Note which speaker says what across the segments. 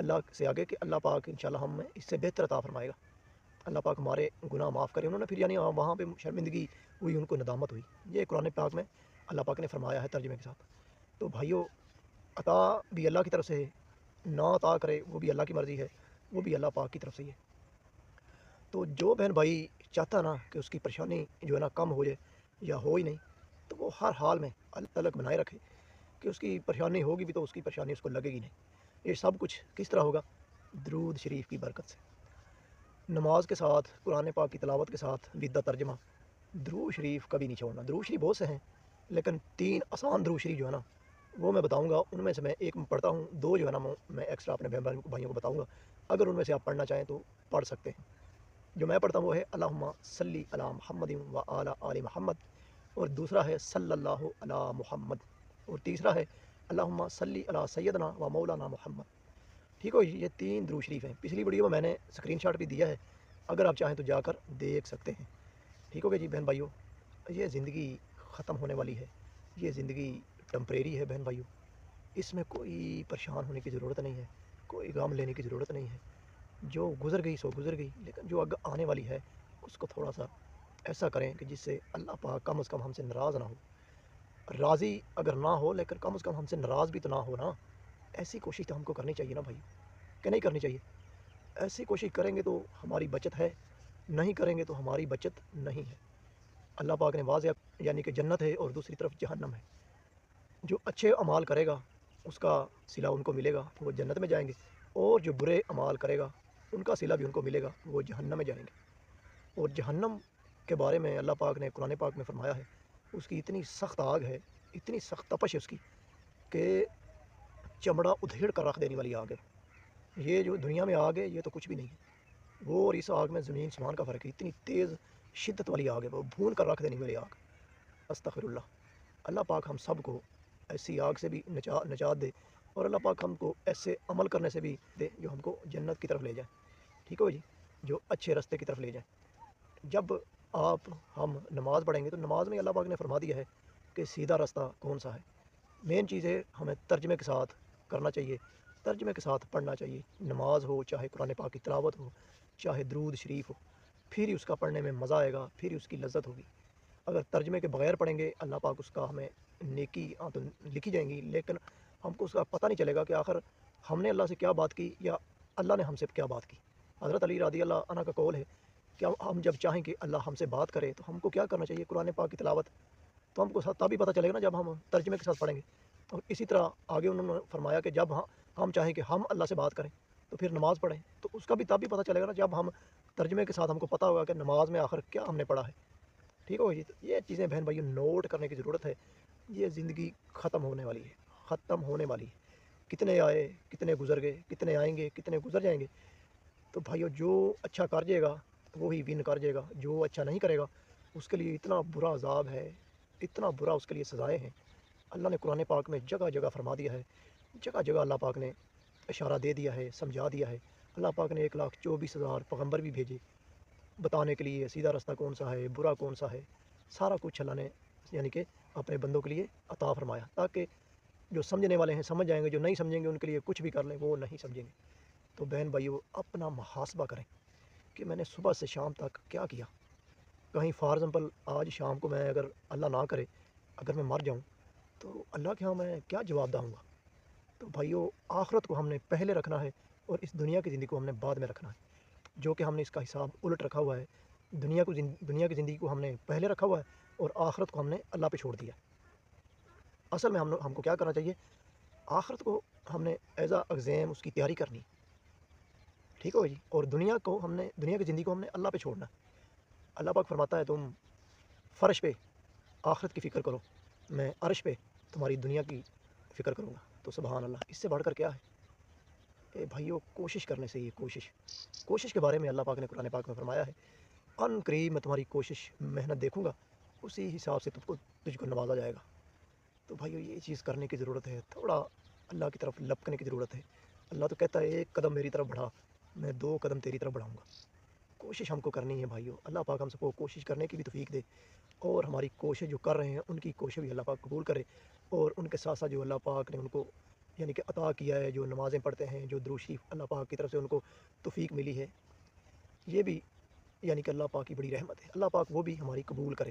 Speaker 1: اللہ سے آگے کہ اللہ پاک انشاءاللہ ہمیں اس سے بہتر عطا فرمائے گا، اللہ پاک ہمارے گناہ معاف کرے۔ انہوں نے پھر یعنی وہاں پہ شرمندگی ہوئی، ان کو ندامت ہوئی، یہ قرآن پاک میں اللہ پاک نے فرمایا ہے ترجمے کے ساتھ۔ تو بھائیو، عطا بھی اللہ کی طرف سے ہے، نہ عطا کرے وہ بھی اللہ کی مرضی ہے، وہ بھی اللہ پاک کی طرف سے ہی ہے۔ تو جو بہن بھائی چاہتا نا کہ اس کی پریشانی جو ہے نا کم ہو جائے یا ہو ہی نہیں، تو وہ ہر حال میں اللہ تلک بنائے رکھے کہ اس کی پریشانی ہوگی بھی تو اس کی پریشانی اس کو لگے گی نہیں۔ یہ سب کچھ کس طرح ہوگا؟ درود شریف کی برکت سے، نماز کے ساتھ، قرآن پاک کی تلاوت کے ساتھ ویدہ ترجمہ، درود شریف کبھی نہیں چھوڑنا۔ درود شریف بہت سے ہیں، لیکن 3 آسان درود شریف جو ہے نا وہ میں بتاؤں گا، ان میں سے میں ایک پڑھتا ہوں، 2 جو ہے نا میں ایکسٹرا اپنے بھائیوں کو بتاؤں گا، اگر ان میں سے آپ پڑھنا چاہیں تو پڑھ سکتے ہیں۔ جو میں پڑھتا ہوں وہ ہے اللہم صلی علی محمد و علی آل محمد، اور دوسرا ہے صلی اللہ علی محمد، اور تیسرا ہے اللہم صلی علی سیدنا و مولانا محمد۔ ٹھیک ہو، یہ 3 درود شریف ہیں۔ پچھلی ویڈیو میں نے اسکرین شاٹ بھی دیا ہے، اگر آپ چاہیں تو جا کر دیکھ سکتے ہیں۔ ٹھیک ہو گیا جی بہن بھائیو، یہ زندگی ختم ہونے والی ہے، یہ زندگی ٹمپریری ہے بہن بھائیو، اس میں کوئی پریشان ہونے کی ضرورت نہیں ہے، کوئی غم لینے کی ضرورت نہیں ہے۔ جو گزر گئی سو گزر گئی، لیکن جو آنے والی ہے اس کو تھوڑا سا ایسا کریں کہ جس سے اللہ پاک کم از کم ہم سے ناراض نہ ہو۔ راضی اگر نہ ہو لیکن کم از کم ہم سے ناراض بھی تو نہ ہو نا۔ ایسی کوشش تو ہم کو کرنی چاہیے نا بھائی، کہ نہیں کرنی چاہیے؟ ایسی کوشش کریں گے تو ہماری بچت ہے، نہیں کریں گے تو ہماری بچت نہیں ہے۔ اللہ پاک نے واضح یعنی کہ جنت ہے اور دوسری طرف جہنم ہے۔ جو اچھے اعمال کرے گا اس کا صلہ ان کو ملے گا، وہ جنت میں جائیں گے، اور جو برے اعمال کرے گا ان کا صلہ بھی ان کو ملے گا، وہ جہنم میں جائیں گے۔ اور جہنم کے بارے میں اللہ پاک نے قرآن پاک میں فرمایا ہے، اس کی اتنی سخت آگ ہے، اتنی سخت تپش ہے اس کی کہ چمڑا ادھیڑ کر رکھ دینے والی آگ ہے۔ یہ جو دنیا میں آگ ہے یہ تو کچھ بھی نہیں ہے، وہ اور اس آگ میں زمین سمان کا فرق ہے، اتنی تیز شدت والی آگ ہے، وہ بھون کر رکھ دینے والی آگ۔ استغفر اللہ۔ اللہ پاک ہم سب کو ایسی آگ سے بھی نجات دے، اور اللہ پاک ہم کو ایسے عمل کرنے سے بھی دے جو ہم کو جنت کی طرف لے جائے۔ ٹھیک ہو جی، جو اچھے راستے کی طرف لے جائیں۔ جب ہم نماز پڑھیں گے تو نماز میں اللہ پاک نے فرما دیا ہے کہ سیدھا راستہ کون سا ہے۔ مین چیز ہے ہمیں ترجمے کے ساتھ کرنا چاہیے، ترجمے کے ساتھ پڑھنا چاہیے۔ نماز ہو، چاہے قرآن پاک کی تلاوت ہو، چاہے درود شریف ہو، پھر ہی اس کا پڑھنے میں مزہ آئے گا، پھر ہی اس کی لذت ہوگی۔ اگر ترجمے کے بغیر پڑھیں گے اللہ پاک اس کا ہمیں نیکی تو لکھی جائیں گی، لیکن ہم کو اس کا پتہ نہیں چلے گا کہ آخر ہم نے اللہ سے کیا بات کی یا اللہ نے ہم سے کیا بات کی۔ حضرت علی رضی اللہ عنہ کا قول ہے کہ ہم جب چاہیں کہ اللہ ہم سے بات کرے تو ہم کو کیا کرنا چاہیے؟ قرآن پاک کی تلاوت۔ تو ہم کو تب ہی پتہ چلے گا نا جب ہم ترجمے کے ساتھ پڑھیں گے۔ اور اسی طرح آگے انہوں نے فرمایا کہ جب ہم چاہیں کہ ہم اللہ سے بات کریں تو پھر نماز پڑھیں، تو اس کا بھی تب ہی پتہ چلے گا نا جب ہم ترجمے کے ساتھ ہم کو پتہ ہوگا کہ نماز میں آخر کیا ہم نے پڑھا ہے۔ ٹھیک ہو جی، یہ چیزیں بہن بھائیوں نوٹ کرنے کی ضرورت ہے۔ یہ زندگی ختم ہونے والی ہے، ختم ہونے والی ہے۔ کتنے آئے، کتنے گزر گئے، کتنے آئیں گے، کتنے گزر جائیں گے۔ تو بھائیو، جو اچھا کر جائے گا وہی ون کر جائے گا، جو اچھا نہیں کرے گا اس کے لیے اتنا برا عذاب ہے، اتنا برا اس کے لیے سزائیں ہیں۔ اللہ نے قرآن پاک میں جگہ جگہ فرما دیا ہے، جگہ جگہ اللہ پاک نے اشارہ دے دیا ہے، سمجھا دیا ہے۔ اللہ پاک نے 1,24,000 پیغمبر بھی بھیجے بتانے کے لیے سیدھا راستہ کون سا ہے، برا کون سا ہے۔ سارا کچھ اللہ نے یعنی کہ اپنے بندوں کے لیے عطا فرمایا، تاکہ جو سمجھنے والے ہیں سمجھ جائیں گے، جو نہیں سمجھیں گے ان کے لیے کچھ بھی کر لیں وہ نہیں سمجھیں گے۔ تو بہن بھائیو، اپنا محاسبہ کریں کہ میں نے صبح سے شام تک کیا کیا۔ کہیں فار ایگزامپل آج شام کو میں اگر اللہ نہ کرے اگر میں مر جاؤں تو اللہ کے ہاں میں کیا جواب دوں گا؟ تو بھائیو، آخرت کو ہم نے پہلے رکھنا ہے اور اس دنیا کی زندگی کو ہم نے بعد میں رکھنا ہے، جو کہ ہم نے اس کا حساب الٹ رکھا ہوا ہے۔ دنیا کی زندگی کو ہم نے پہلے رکھا ہوا ہے اور آخرت کو ہم نے اللہ پہ چھوڑ دیا۔ اصل میں ہم کو کیا کرنا چاہیے؟ آخرت کو ہم نے ایز ایگزام اس کی تیاری کرنی، ٹھیک ہو جی، اور دنیا کی زندگی کو ہم نے اللہ پہ چھوڑنا ہے۔ اللہ پاک فرماتا ہے تم فرش پہ آخرت کی فکر کرو، میں عرش پہ تمہاری دنیا کی فکر کروں گا۔ تو سبحان اللہ، اس سے بڑھ کر کیا ہے؟ اے بھائیو، کوشش کرنے سے یہ کوشش کے بارے میں اللہ پاک نے قرآن پاک میں فرمایا ہے، ان قریب میں تمہاری کوشش محنت دیکھوں گا، اسی حساب سے تجھ کو نوازا جائے گا۔ تو بھائیو، یہ چیز کرنے کی ضرورت ہے، تھوڑا اللہ کی طرف لپکنے کی ضرورت ہے۔ اللہ تو کہتا ہے 1 قدم میری طرف بڑھا، میں 2 قدم تیری طرف بڑھاؤں گا۔ کوشش ہم کو کرنی ہے بھائیو، اللہ پاک ہم سب کو کوشش کرنے کی بھی توفیق دے، اور ہماری کوشش جو کر رہے ہیں ان کی کوشش بھی اللہ پاک قبول کرے، اور ان کے ساتھ ساتھ جو اللہ پاک نے ان کو یعنی کہ عطا کیا ہے، جو نمازیں پڑھتے ہیں، جو درود شریف اللہ پاک کی طرف سے ان کو توفیق ملی ہے، یہ بھی یعنی کہ اللہ پاک کی بڑی رحمت ہے، اللہ پاک وہ بھی ہماری قبول کرے،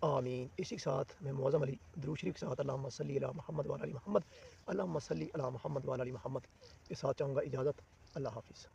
Speaker 1: آمین۔ اسی کے ساتھ میں معظم علی درود شریف کے ساتھ اللہم صلی علی محمد وعلی محمد، اللہم صلی علی محمد وعلی محمد کے ساتھ چاہوں گا اجازت۔ اللہ حافظ۔